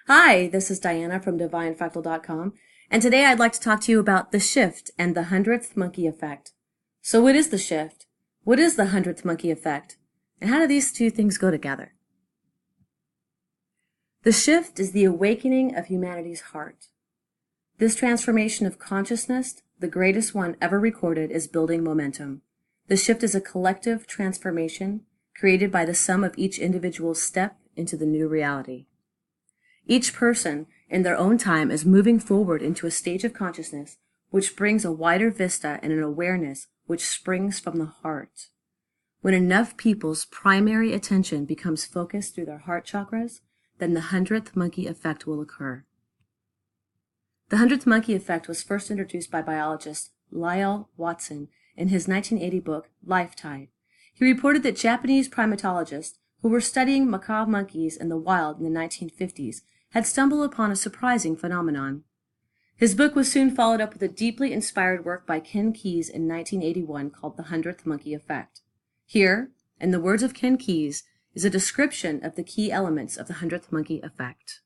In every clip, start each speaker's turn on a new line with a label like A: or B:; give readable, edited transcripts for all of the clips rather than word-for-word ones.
A: Hi, this is Diana from DivineFractal.com, and today I'd like to talk to you about the shift and the hundredth monkey effect. So what is the shift? What is the hundredth monkey effect? And how do these two things go together? The shift is the awakening of humanity's heart. This transformation of consciousness, the greatest one ever recorded, is building momentum. The shift is a collective transformation created by the sum of each individual's step into the new reality. Each person, in their own time, is moving forward into a stage of consciousness which brings a wider vista and an awareness which springs from the heart. When enough people's primary attention becomes focused through their heart chakras, then the hundredth monkey effect will occur. The hundredth monkey effect was first introduced by biologist Lyell Watson in his 1980 book, Lifetide. He reported that Japanese primatologists who were studying macaque monkeys in the wild in the 1950s had stumbled upon a surprising phenomenon. His book was soon followed up with a deeply inspired work by Ken Keyes in 1981 called The Hundredth Monkey Effect. Here, in the words of Ken Keyes, is a description of the key elements of the hundredth monkey effect.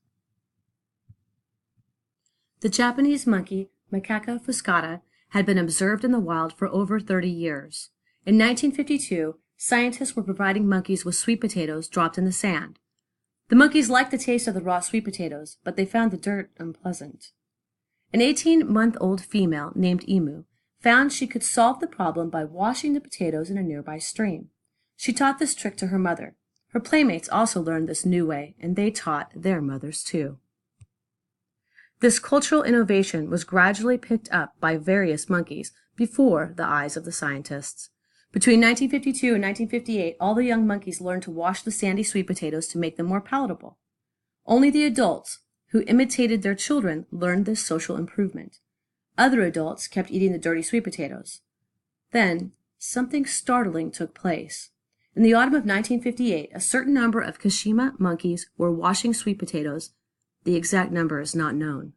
A: The Japanese monkey, Macaca fuscata, had been observed in the wild for over 30 years. In 1952, scientists were providing monkeys with sweet potatoes dropped in the sand. The monkeys liked the taste of the raw sweet potatoes, but they found the dirt unpleasant. An 18-month-old female named Emu found she could solve the problem by washing the potatoes in a nearby stream. She taught this trick to her mother. Her playmates also learned this new way, and they taught their mothers too. This cultural innovation was gradually picked up by various monkeys before the eyes of the scientists. Between 1952 and 1958, all the young monkeys learned to wash the sandy sweet potatoes to make them more palatable. Only the adults, who imitated their children, learned this social improvement. Other adults kept eating the dirty sweet potatoes. Then, something startling took place. In the autumn of 1958, a certain number of Kashima monkeys were washing sweet potatoes. The exact number is not known.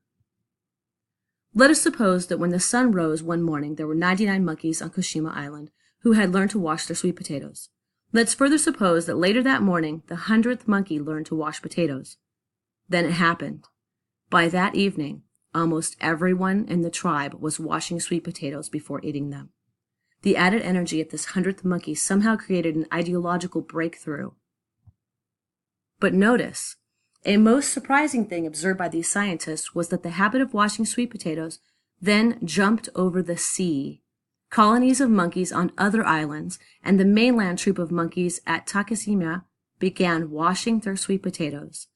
A: Let us suppose that when the sun rose one morning, there were 99 monkeys on Kashima Island who had learned to wash their sweet potatoes. Let's further suppose that later that morning, the 100th monkey learned to wash potatoes. Then it happened. By that evening, almost everyone in the tribe was washing sweet potatoes before eating them. The added energy of this 100th monkey somehow created an ideological breakthrough. But notice, a most surprising thing observed by these scientists was that the habit of washing sweet potatoes then jumped over the sea. Colonies of monkeys on other islands and the mainland troop of monkeys at Takeshima began washing their sweet potatoes.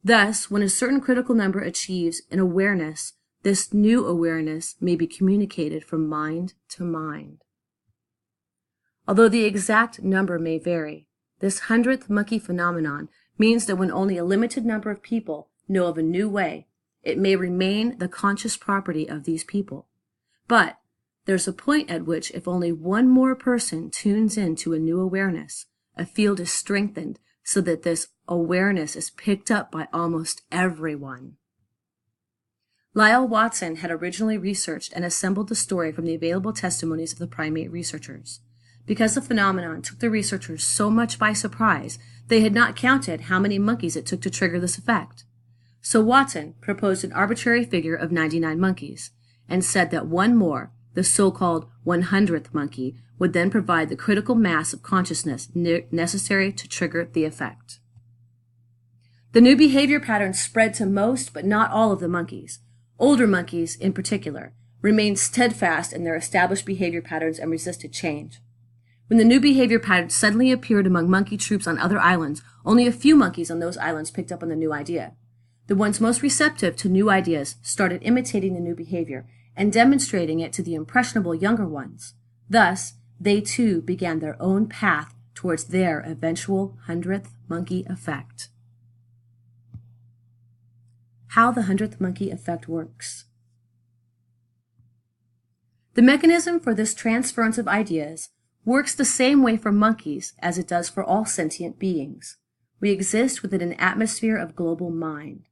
A: Thus, when a certain critical number achieves an awareness, this new awareness may be communicated from mind to mind. Although the exact number may vary, this 100th monkey phenomenon means that when only a limited number of people know of a new way, it may remain the conscious property of these people. But there's a point at which if only one more person tunes in to a new awareness, a field is strengthened so that this awareness is picked up by almost everyone. Lyell Watson had originally researched and assembled the story from the available testimonies of the primate researchers. Because the phenomenon took the researchers so much by surprise, they had not counted how many monkeys it took to trigger this effect. So Watson proposed an arbitrary figure of 99 monkeys and said that one more, the so-called 100th monkey, would then provide the critical mass of consciousness necessary to trigger the effect. The new behavior patterns spread to most but not all of the monkeys. Older monkeys, in particular, remained steadfast in their established behavior patterns and resisted change. When the new behavior patterns suddenly appeared among monkey troops on other islands, only a few monkeys on those islands picked up on the new idea. The ones most receptive to new ideas started imitating the new behavior and demonstrating it to the impressionable younger ones. Thus, they too began their own path towards their eventual 100th monkey effect. How the 100th monkey effect works. The mechanism for this transference of ideas works the same way for monkeys as it does for all sentient beings. We exist within an atmosphere of global mind.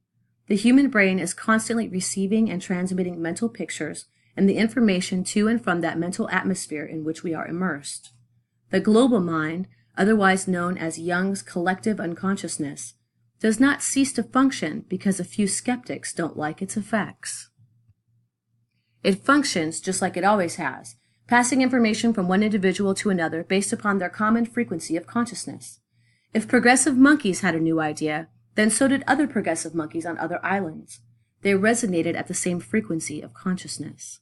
A: The human brain is constantly receiving and transmitting mental pictures and the information to and from that mental atmosphere in which we are immersed. The global mind, otherwise known as Jung's collective unconsciousness, does not cease to function because a few skeptics don't like its effects. It functions just like it always has, passing information from one individual to another based upon their common frequency of consciousness. If progressive monkeys had a new idea, then so did other progressive monkeys on other islands. They resonated at the same frequency of consciousness.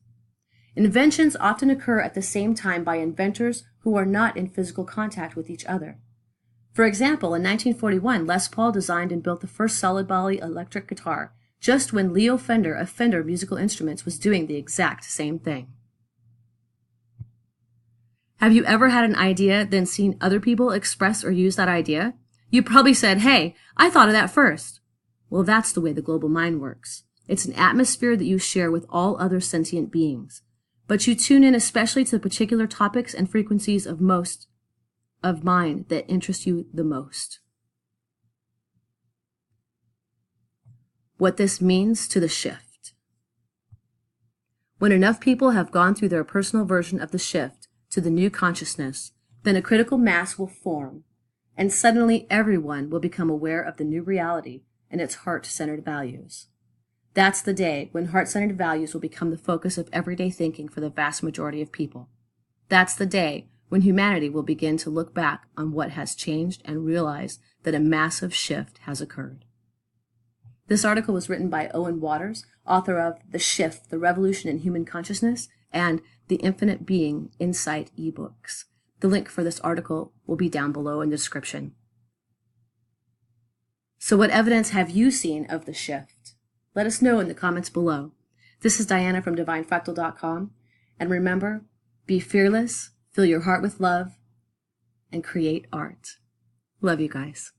A: Inventions often occur at the same time by inventors who are not in physical contact with each other. For example, in 1941, Les Paul designed and built the first solid-body electric guitar, just when Leo Fender of Fender Musical Instruments was doing the exact same thing. Have you ever had an idea, then seen other people express or use that idea? You probably said, "Hey, I thought of that first." Well, that's the way the global mind works. It's an atmosphere that you share with all other sentient beings. But you tune in especially to the particular topics and frequencies of mind that interest you the most. What this means to the shift. When enough people have gone through their personal version of the shift to the new consciousness, then a critical mass will form, and suddenly everyone will become aware of the new reality and its heart-centered values. That's the day when heart-centered values will become the focus of everyday thinking for the vast majority of people. That's the day when humanity will begin to look back on what has changed and realize that a massive shift has occurred. This article was written by Owen Waters, author of The Shift, The Revolution in Human Consciousness, and The Infinite Being Insight ebooks. The link for this article will be down below in the description. So what evidence have you seen of the shift? Let us know in the comments below. This is Diana from DivineFractal.com, and remember, be fearless, fill your heart with love, and create art. Love you guys.